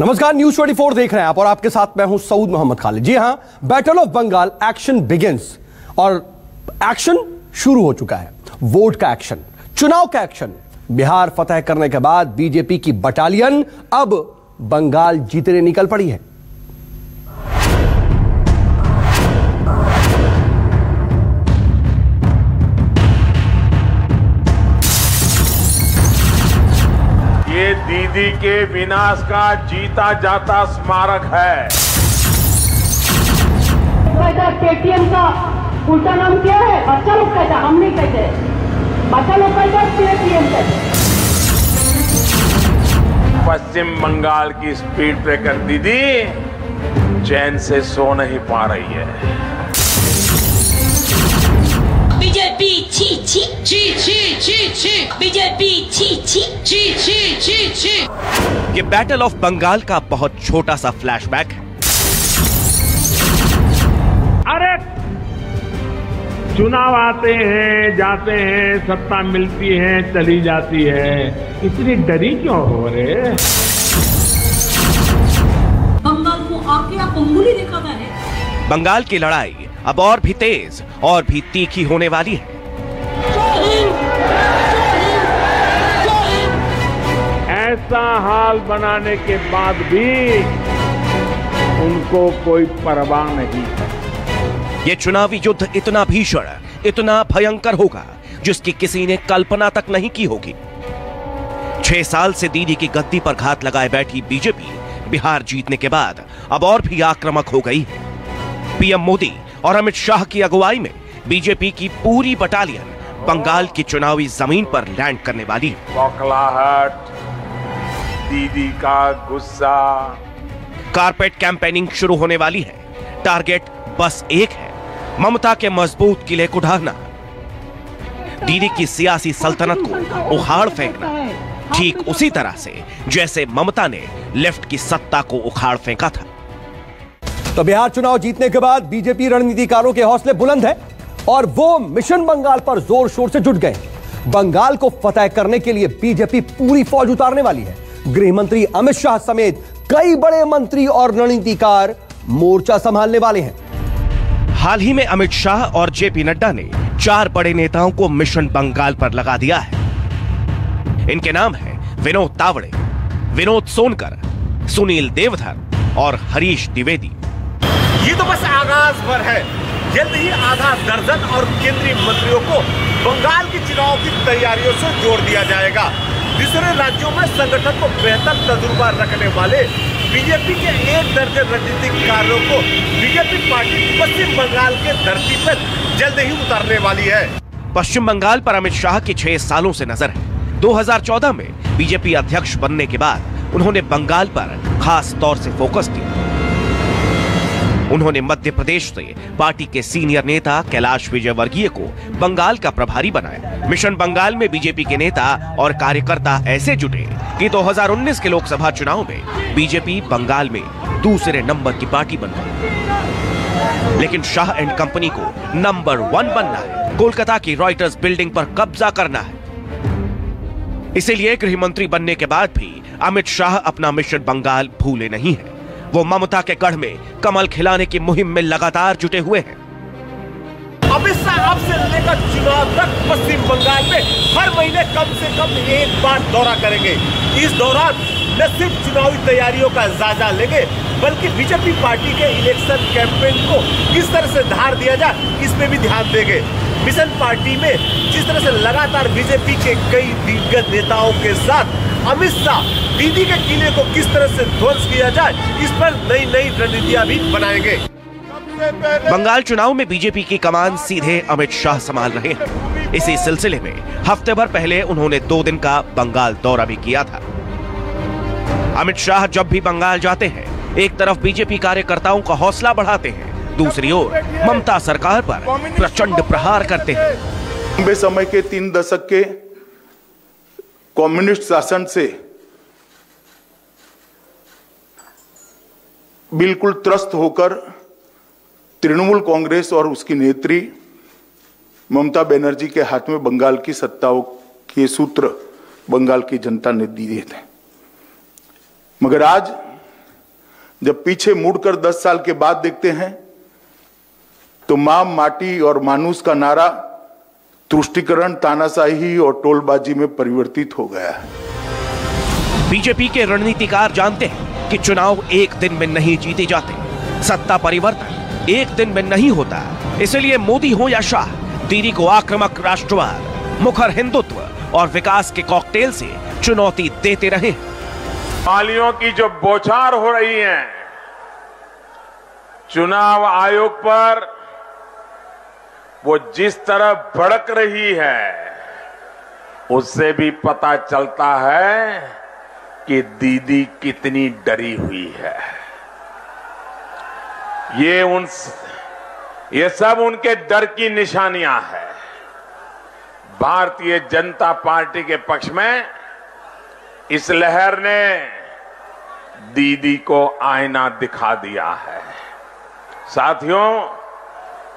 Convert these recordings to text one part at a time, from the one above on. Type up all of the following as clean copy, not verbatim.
नमस्कार, न्यूज 24 देख रहे हैं आप और आपके साथ मैं हूं सऊद मोहम्मद खालिद। जी हां, battle of Bengal action begins और एक्शन शुरू हो चुका है। वोट का एक्शन, चुनाव का एक्शन। बिहार फतह करने के बाद बीजेपी की बटालियन अब बंगाल जीतने निकल पड़ी है। ये दीदी के विनाश का जीता जाता स्मारक है। पेटीएम का उल्टा नाम क्या है? बच्चा लोग कहते, हम नहीं कहते। बच्चा लोग कहते पेटीएम कहते। पश्चिम बंगाल की स्पीड ब्रेकर दीदी चैन से सो नहीं पा रही है। बीजेपी छी छी छी छी छी छी, बीजेपी छी छी छी छी छी छी। ये बैटल ऑफ बंगाल का बहुत छोटा सा फ्लैशबैक है। अरे चुनाव आते हैं जाते हैं, सत्ता मिलती है चली जाती है, इतनी डरी क्यों हो रहे? बंगाल को आके आप अंगुली दिखाता है। बंगाल की लड़ाई अब और भी तेज और भी तीखी होने वाली है। ऐसा हाल बनाने के बाद भी उनको कोई परवाह नहीं है। ये चुनावी युद्ध इतना भीषण, इतना भयंकर होगा जिसकी किसी ने कल्पना तक नहीं की होगी। 6 साल से दीदी की गद्दी पर घात लगाए बैठी बीजेपी बिहार जीतने के बाद अब और भी आक्रामक हो गई है। पीएम मोदी और अमित शाह की अगुवाई में बीजेपी की पूरी बटालियन बंगाल की चुनावी जमीन पर लैंड करने वाली है। बौखलाहट, दीदी का गुस्सा। कारपेट कैंपेनिंग शुरू होने वाली है। टारगेट बस एक है, ममता के मजबूत किले को ढाना, दीदी की सियासी सल्तनत को उखाड़ फेंकना, ठीक उसी तरह से जैसे ममता ने लेफ्ट की सत्ता को उखाड़ फेंका था। तो बिहार चुनाव जीतने के बाद बीजेपी रणनीतिकारों के हौसले बुलंद है और वो मिशन बंगाल पर जोर शोर से जुट गए। बंगाल को फतह करने के लिए बीजेपी पूरी फौज उतारने वाली है। गृह मंत्री अमित शाह समेत कई बड़े मंत्री और रणनीतिकार मोर्चा संभालने वाले हैं। हाल ही में अमित शाह और जेपी नड्डा ने 4 बड़े नेताओं को मिशन बंगाल पर लगा दिया है। इनके नाम हैं विनोद तावड़े, विनोद सोनकर, सुनील देवधर और हरीश द्विवेदी। ये तो बस आगाज भर है। जल्द ही आधा दर्जन और केंद्रीय मंत्रियों को बंगाल के चुनाव की तैयारियों से जोड़ दिया जाएगा। दूसरे राज्यों में संगठन को बेहतर तजुर्बा रखने वाले बीजेपी के 1 दर्जन रणनीतिकारों को बीजेपी पार्टी पश्चिम बंगाल के धरती पर जल्द ही उतारने वाली है। पश्चिम बंगाल पर अमित शाह की 6 सालों से नजर है। 2014 में बीजेपी अध्यक्ष बनने के बाद उन्होंने बंगाल पर खास तौर से फोकस किया। उन्होंने मध्य प्रदेश से पार्टी के सीनियर नेता कैलाश विजयवर्गीय को बंगाल का प्रभारी बनाया। मिशन बंगाल में बीजेपी के नेता और कार्यकर्ता ऐसे जुटे कि 2019 के लोकसभा चुनाव में बीजेपी बंगाल में दूसरे नंबर की पार्टी बन गई। लेकिन शाह एंड कंपनी को नंबर 1 बनना है, कोलकाता की रॉयटर्स बिल्डिंग पर कब्जा करना है। इसीलिए गृह मंत्री बनने के बाद भी अमित शाह अपना मिशन बंगाल भूले नहीं है। वो ममता के गढ़ में कमल खिलाने की मुहिम में लगातार जुटे हुए हैं। अमित शाह अब से लेकर चुनाव तक पश्चिम बंगाल में हर महीने कम से कम 1 बार दौरा करेंगे। इस दौरान न सिर्फ चुनावी तैयारियों का जायजा लेंगे बल्कि बीजेपी पार्टी के इलेक्शन कैंपेन को किस तरह से धार दिया जाए इस पे भी ध्यान देंगे। मिशन पार्टी में जिस तरह से लगातार बीजेपी के कई दिग्गज नेताओं के साथ अमित शाह दीदी के किले को किस तरह से ध्वंस किया जाए इस पर नई नई रणनीतियां भी बनाएंगे। बंगाल चुनाव में बीजेपी की कमान सीधे अमित शाह संभाल रहे हैं। इसी सिलसिले में हफ्ते भर पहले उन्होंने 2 दिन का बंगाल दौरा भी किया था। अमित शाह जब भी बंगाल जाते हैं, एक तरफ बीजेपी कार्यकर्ताओं का हौसला बढ़ाते हैं, दूसरी ओर ममता सरकार पर प्रचंड प्रहार करते हैं। लंबे समय के 3 दशक के कम्युनिस्ट शासन से बिल्कुल त्रस्त होकर तृणमूल कांग्रेस और उसकी नेत्री ममता बनर्जी के हाथ में बंगाल की सत्ताओं के सूत्र बंगाल की जनता ने दिए थे। मगर आज जब पीछे मुड़कर 10 साल के बाद देखते हैं तो मां, माटी और मानुस का नारा तुष्टीकरण, तानाशाही और टोलबाजी में परिवर्तित हो गया है। बीजेपी के रणनीतिकार जानते हैं कि चुनाव एक दिन में नहीं जीते जाते, सत्ता परिवर्तन एक दिन में नहीं होता। इसलिए मोदी हो या शाह, दीदी को आक्रामक राष्ट्रवाद, मुखर हिंदुत्व और विकास के कॉकटेल से चुनौती देते रहे। गालियों की जो बौछार हो रही है चुनाव आयोग पर, वो जिस तरह भड़क रही है, उससे भी पता चलता है कि दीदी कितनी डरी हुई है। ये सब उनके डर की निशानियां हैं। भारतीय जनता पार्टी के पक्ष में इस लहर ने दीदी को आईना दिखा दिया है। साथियों,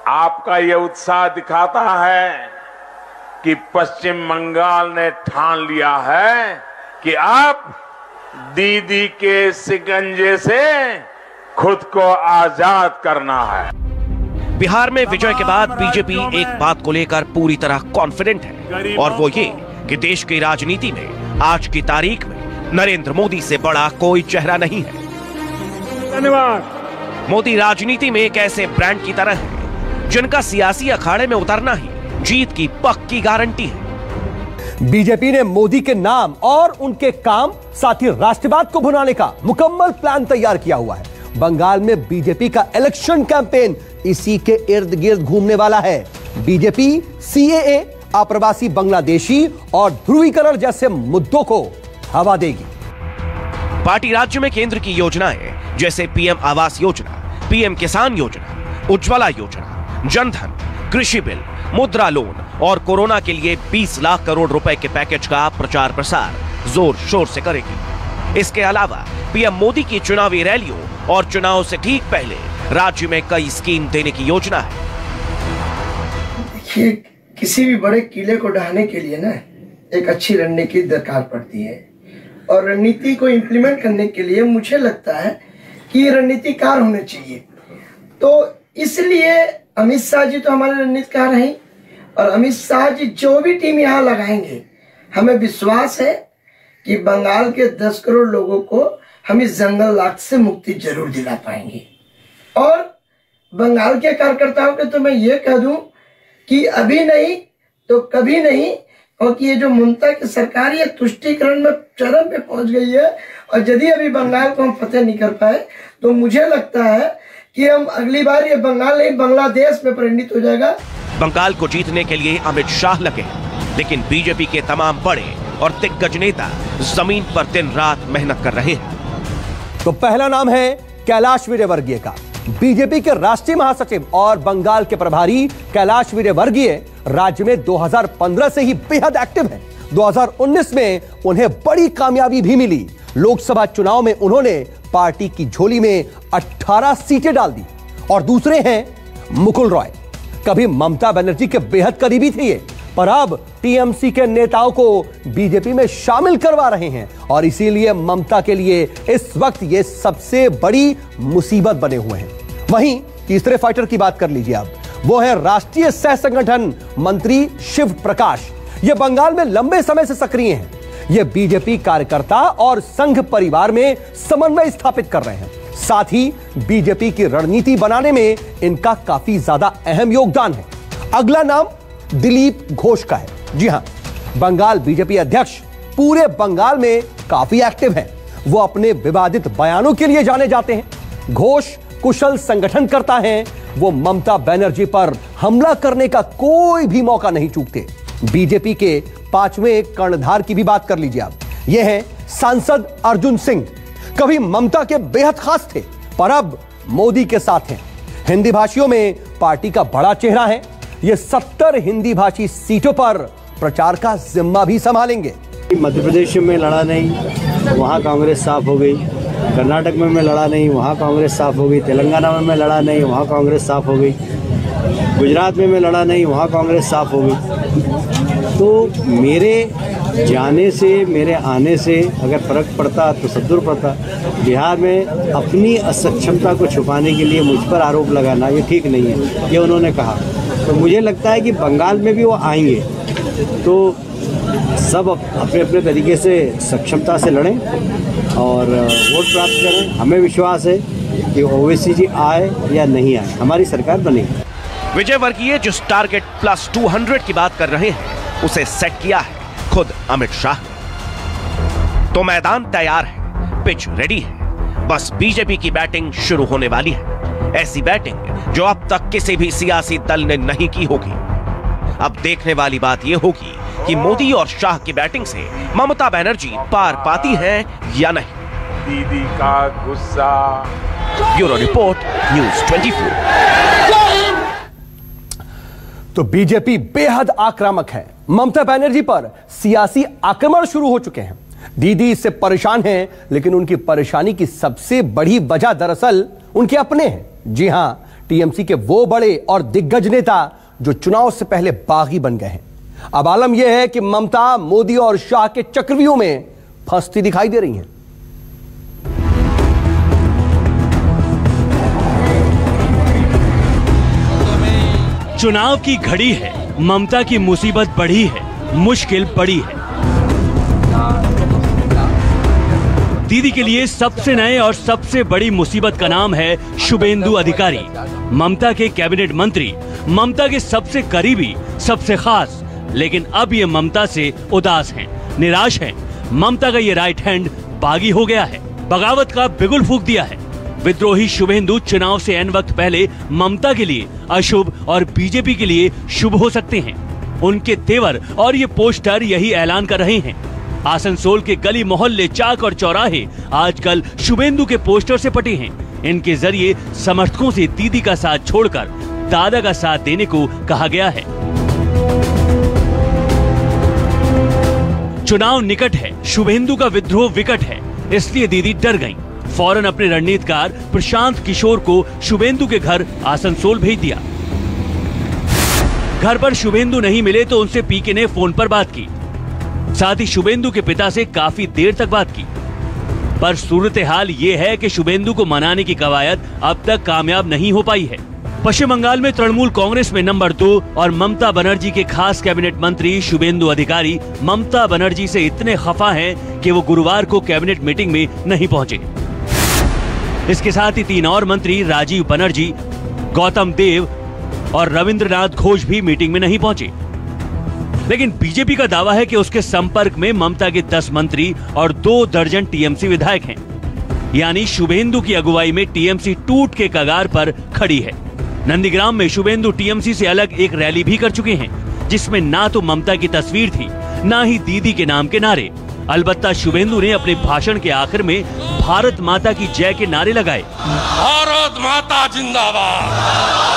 आपका ये उत्साह दिखाता है कि पश्चिम बंगाल ने ठान लिया है कि अब दीदी के शिकंजे से खुद को आजाद करना है। बिहार में विजय के बाद बीजेपी एक बात को लेकर पूरी तरह कॉन्फिडेंट है, और वो ये कि देश की राजनीति में आज की तारीख में नरेंद्र मोदी से बड़ा कोई चेहरा नहीं है। धन्यवाद। मोदी राजनीति में एक ऐसे ब्रांड की तरह है जिनका सियासी अखाड़े में उतरना ही जीत की पक्की गारंटी है। बीजेपी ने मोदी के नाम और उनके काम, साथ ही राष्ट्रवाद को भुनाने का मुकम्मल प्लान तैयार किया हुआ है। बंगाल में बीजेपी का इलेक्शन कैंपेन इसी के इर्द गिर्द घूमने वाला है। बीजेपी सीएए, अप्रवासी बांग्लादेशी और ध्रुवीकरण जैसे मुद्दों को हवा देगी। पार्टी राज्य में केंद्र की योजनाएं जैसे पीएम आवास योजना, पीएम किसान योजना, उज्ज्वला योजना, जनधन, कृषि बिल, मुद्रा लोन और कोरोना के लिए 20 लाख करोड़ रुपए के पैकेज का प्रचार प्रसार जोर शोर से करेगी। इसके अलावा पीएम मोदी की चुनावी रैलियों और चुनाव से ठीक पहले राज्य में कई स्कीम देने की योजना है। देखिए, किसी भी बड़े किले को ढहाने के लिए ना एक अच्छी रणनीति दरकार पड़ती है, और रणनीति को इम्प्लीमेंट करने के लिए मुझे लगता है कि रणनीतिकार होने चाहिए। तो इसलिए अमित शाह जी तो हमारे रणनीतिकार हैं, और अमित शाह जी जो भी टीम यहाँ लगाएंगे, हमें विश्वास है कि बंगाल के 10 करोड़ लोगों को हम इस जंगल राज से मुक्ति जरूर दिला पाएंगे। और बंगाल के कार्यकर्ताओं को तो मैं ये कह दूं कि अभी नहीं तो कभी नहीं, क्योंकि ये जो ममता की सरकार ये तुष्टीकरण में चरम पे पहुंच गई है, और यदि अभी बंगाल को हम फतेह नहीं कर पाए तो मुझे लगता है कि हम अगली बार ये बंगाल नहीं बांग्लादेश में परिणित हो जाएगा। बंगाल को जीतने के लिए अमित शाह लगे, लेकिन बीजेपी के तमाम बड़े और दिग्गज नेता जमीन पर दिन रात मेहनत कर रहे हैं। तो पहला नाम है कैलाश विजयवर्गीय का। बीजेपी के राष्ट्रीय महासचिव और बंगाल के प्रभारी कैलाश विजयवर्गीय राज्य में 2015 से ही बेहद एक्टिव हैं। 2019 में उन्हें बड़ी कामयाबी भी मिली। लोकसभा चुनाव में उन्होंने पार्टी की झोली में 18 सीटें डाल दी। और दूसरे हैं मुकुल रॉय, कभी ममता बनर्जी के बेहद करीबी थे ये, पर अब टीएमसी के नेताओं को बीजेपी में शामिल करवा रहे हैं, और इसीलिए ममता के लिए इस वक्त ये सबसे बड़ी मुसीबत बने हुए हैं। वहीं तीसरे फाइटर की बात कर लीजिए अब, वो है राष्ट्रीय सह संगठन मंत्री शिव प्रकाश। ये बंगाल में लंबे समय से सक्रिय हैं। ये बीजेपी कार्यकर्ता और संघ परिवार में समन्वय स्थापित कर रहे हैं। साथ ही बीजेपी की रणनीति बनाने में इनका काफी ज्यादा अहम योगदान है। अगला नाम दिलीप घोष का है। जी हां, बंगाल बीजेपी अध्यक्ष पूरे बंगाल में काफी एक्टिव हैं। वो अपने विवादित बयानों के लिए जाने जाते हैं। घोष कुशल संगठन करता है। वो ममता बनर्जी पर हमला करने का कोई भी मौका नहीं चूकते। बीजेपी के 5वें कर्णधार की भी बात कर लीजिए आप। ये है सांसद अर्जुन सिंह। कभी ममता के बेहद खास थे, पर अब मोदी के साथ हैं। हिंदी भाषियों में पार्टी का बड़ा चेहरा है। ये 70 हिंदी भाषी सीटों पर प्रचार का जिम्मा भी संभालेंगे। मध्य प्रदेश में लड़ा नहीं, वहाँ कांग्रेस साफ हो गई। कर्नाटक में मैं लड़ा नहीं, वहाँ कांग्रेस साफ हो गई। तेलंगाना में मैं लड़ा नहीं, वहाँ कांग्रेस साफ हो गई। गुजरात में मैं लड़ा नहीं, वहाँ कांग्रेस साफ हो गई। तो मेरे जाने से, मेरे आने से अगर फर्क पड़ता तो सदुर पड़ता। बिहार में अपनी असक्षमता को छुपाने के लिए मुझ पर आरोप लगाना ये ठीक नहीं है, ये उन्होंने कहा। तो मुझे लगता है कि बंगाल में भी वो आएंगे तो सब अपने अपने तरीके से सक्षमता से लड़ें और वोट प्राप्त करें। हमें विश्वास है कि ओवैसी जी आए या नहीं आए, हमारी सरकार बनेगी। विजय वर्गीय जिस टारगेट +200 की बात कर रहे हैं उसे सेट किया है खुद अमित शाह। तो मैदान तैयार है, पिच रेडी है, बस बीजेपी की बैटिंग शुरू होने वाली है। ऐसी बैटिंग जो अब तक किसी भी सियासी दल ने नहीं की होगी। अब देखने वाली बात यह होगी कि मोदी और शाह की बैटिंग से ममता बनर्जी पार पाती हैं या नहीं। दीदी का गुस्सा। Bureau report, news 24। तो बीजेपी बेहद आक्रामक है। ममता बनर्जी पर सियासी आक्रमण शुरू हो चुके हैं। दीदी इससे परेशान हैं, लेकिन उनकी परेशानी की सबसे बड़ी वजह दरअसल उनके अपने हैं। जी हां, टीएमसी के वो बड़े और दिग्गज नेता जो चुनाव से पहले बागी बन गए हैं। अब आलम यह है कि ममता मोदी और शाह के चक्रव्यूह में फंसती दिखाई दे रही हैं। चुनाव की घड़ी है, ममता की मुसीबत बढ़ी है, मुश्किल बड़ी है। दीदी के लिए सबसे नए और सबसे बड़ी मुसीबत का नाम है शुभेंदु अधिकारी। ममता के कैबिनेट मंत्री, ममता के सबसे करीबी, सबसे खास। लेकिन अब ये ममता से उदास हैं, निराश हैं। ममता का ये राइट हैंड बागी हो गया है, बगावत का बिगुल फूंक दिया है। विद्रोही शुभेंदु चुनाव से एन वक्त पहले ममता के लिए अशुभ और बीजेपी के लिए शुभ हो सकते हैं। उनके तेवर और ये पोस्टर यही ऐलान कर रहे हैं। आसनसोल के गली मोहल्ले, चाक और चौराहे आजकल शुभेंदु के पोस्टर से पटे हैं। इनके जरिए समर्थकों से दीदी का साथ छोड़कर दादा का साथ देने को कहा गया है। चुनाव निकट है, शुभेंदु का विद्रोह विकट है, इसलिए दीदी डर गईं। फौरन अपने रणनीतिकार प्रशांत किशोर को शुभेंदु के घर आसनसोल भेज दिया। घर पर शुभेंदु नहीं मिले तो उनसे पीके ने फोन पर बात की। साथ ही शुभेंदु के पिता से काफी देर तक बात की। पर सूरत हाल ये है कि शुभेंदु को मनाने की कवायद अब तक कामयाब नहीं हो पाई है। पश्चिम बंगाल में तृणमूल कांग्रेस में नंबर 2 और ममता बनर्जी के खास कैबिनेट मंत्री शुभेंदु अधिकारी ममता बनर्जी से इतने खफा हैं कि वो गुरुवार को कैबिनेट मीटिंग में नहीं पहुंचे। इसके साथ ही 3 और मंत्री राजीव बनर्जी, गौतम देव और रविंद्रनाथ घोष भी मीटिंग में नहीं पहुंचे। लेकिन बीजेपी का दावा है कि उसके संपर्क में ममता के 10 मंत्री और 2 दर्जन टीएमसी विधायक हैं। यानी शुभेंदु की अगुवाई में टीएमसी टूट के कगार पर खड़ी है। नंदीग्राम में शुभेंदु टीएमसी से अलग एक रैली भी कर चुके हैं, जिसमें ना तो ममता की तस्वीर थी, ना ही दीदी के नाम के नारे। अलबत्ता शुभेंदु ने अपने भाषण के आखिर में भारत माता की जय के नारे लगाए। भारत माता जिंदाबाद।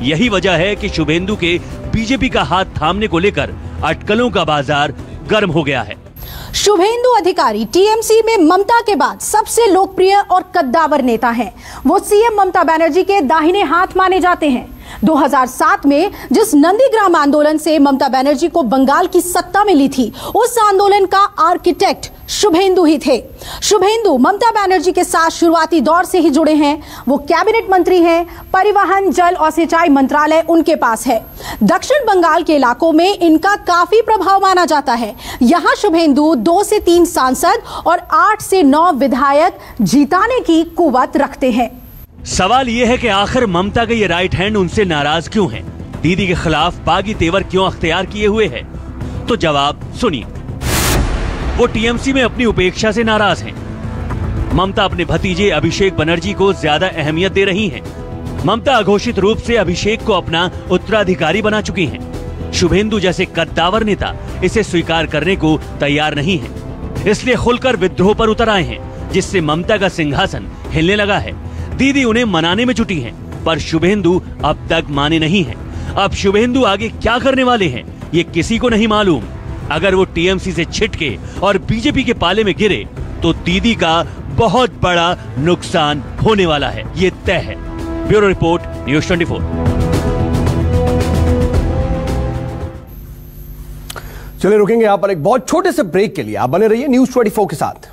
यही वजह है कि शुभेंदु के बीजेपी का हाथ थामने को लेकर अटकलों का बाजार गर्म हो गया है। शुभेंदु अधिकारी टीएमसी में ममता के बाद सबसे लोकप्रिय और कद्दावर नेता हैं। वो सीएम ममता बनर्जी के दाहिने हाथ माने जाते हैं। 2007 में जिस नंदीग्राम आंदोलन से ममता बनर्जी को बंगाल की सत्ता मिली थी, उस आंदोलन का आर्किटेक्ट शुभेंदु ही थे। शुभेंदु ममता बनर्जी के साथ शुरुआती दौर से ही जुड़े हैं। वो कैबिनेट मंत्री हैं। परिवहन, जल और सिंचाई मंत्रालय उनके पास है। दक्षिण बंगाल के इलाकों में इनका काफी प्रभाव माना जाता है। यहाँ शुभेंदु 2 से 3 सांसद और 8 से 9 विधायक जीताने की कुवत रखते हैं। सवाल यह है कि आखिर ममता का ये राइट हैंड उनसे नाराज क्यों है? दीदी के खिलाफ बागी तेवर क्यों अख्तियार किए हुए है? तो जवाब सुनिए। वो टीएमसी में अपनी उपेक्षा से नाराज हैं। ममता अपने भतीजे अभिषेक बनर्जी को ज्यादा अहमियत दे रही हैं। ममता अघोषित रूप से अभिषेक को अपना उत्तराधिकारी बना चुकी हैं। शुभेंदु जैसे कद्दावर नेता इसे स्वीकार करने को तैयार नहीं है, इसलिए खुलकर विद्रोह पर उतर आए हैं, जिससे ममता का सिंहासन हिलने लगा है। दीदी उन्हें मनाने में जुटी हैं, पर शुभेंदु अब तक माने नहीं हैं। अब शुभेंदु आगे क्या करने वाले हैं, ये किसी को नहीं मालूम। अगर वो टीएमसी से छिटके और बीजेपी के पाले में गिरे तो दीदी का बहुत बड़ा नुकसान होने वाला है, ये तय है। Bureau report, news 24। चलिए रुकेंगे यहां पर एक बहुत छोटे से ब्रेक के लिए। आप बने रहिए न्यूज़ 24 के साथ।